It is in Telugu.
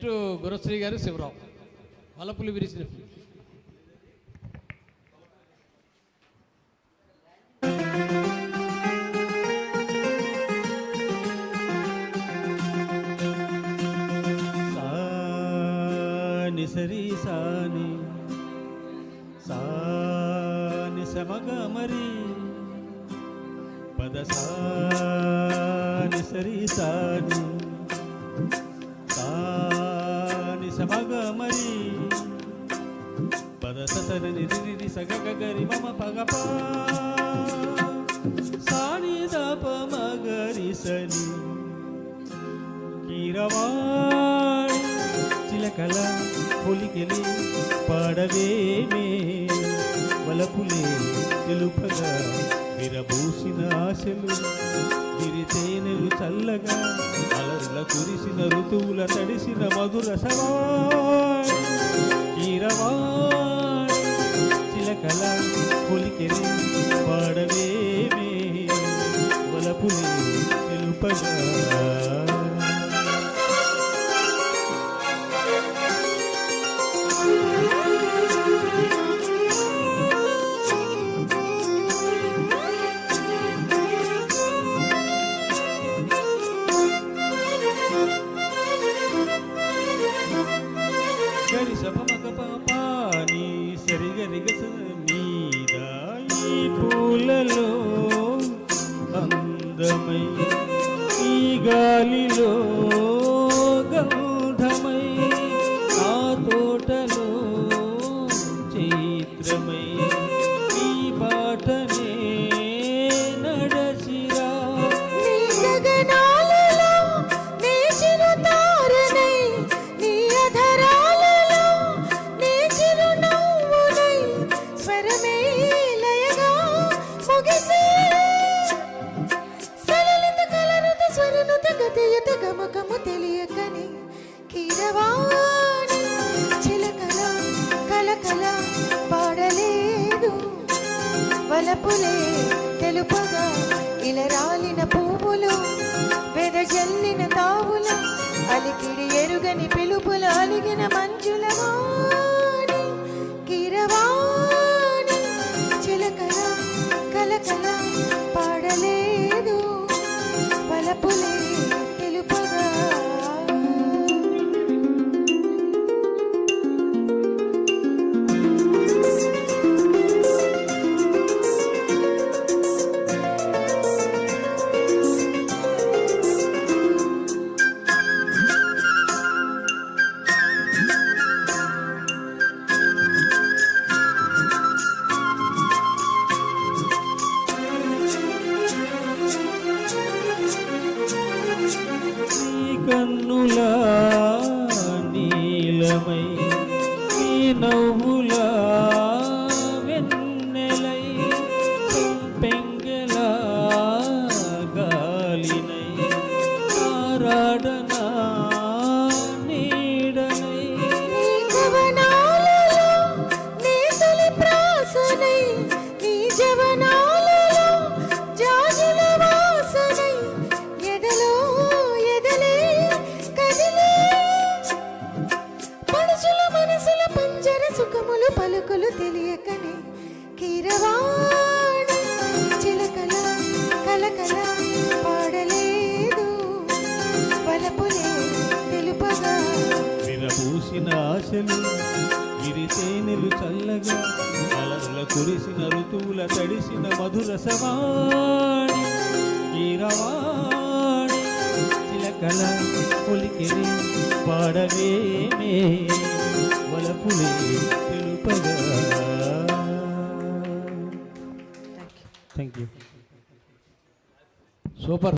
నెక్స్ట్ గురశ్రీ గారు శివరావు వలపులు విరిసిన సరి సాని సాని సమగ మరి పద సాని సరి సాని సాని సమగ మరి పద సని నిరి సగ గరి మమ పగ పా సాని దప మగరి సని కీరవాణి చిలకల పొలికెలి పాడవేమే వలపులే తెలుపగా విరబూసిన ఆశలు విరితేనెలు చల్లగా అలరుల కురిసిన ఋతువుల తడిసిన మధుర సవాణి కీరవాణి చిలకల పొలికెలి పాడవేమే వలపులే తెలుపగా గరి సపమక పాపాని సరిగరిగస మీద ఈ పూలలో అందమై ఈ గాలిలో గంధమై ఆ తోటలో చైత్రమై ఈ పాటనే నడచిరా గమకము తెలియకని కీరవాణి చిలకల కలకల పాడలేదు వలపులే తెలుపగా ఇలరాలిన పువ్వులు వెదజల్లిన తావుల అలికిడి ఎరుగని పిలుపుల అలిగిన మంజుల వాణి కీరవాణి చిలకల కలకల పాడలేదు వలపులే కన్నుల నీలమై ఈ నవ్వుల వెన్నెలై పెంగెల గాలినై ఆరాడనా నీడనై నీ తొలి ప్రాసనై నీ జవనాలలో జాజుల వాసనై ఎదలో మనసుల పంజర సుఖములు పలుకులు తెలియకనే కీరవాణి చిలకల కలకల పాడలేదు వలపులే తెలుపగా విరబూసిన ఆశలు విరితేనెలు చల్లగా అలరుల కురిసిన ఋతువుల తడిసిన మధుర సవాణి కీరవాణి చిలకల పొలికెలి పాడవేమే వలపులే తెలుపగా. Thank you. సూపర్.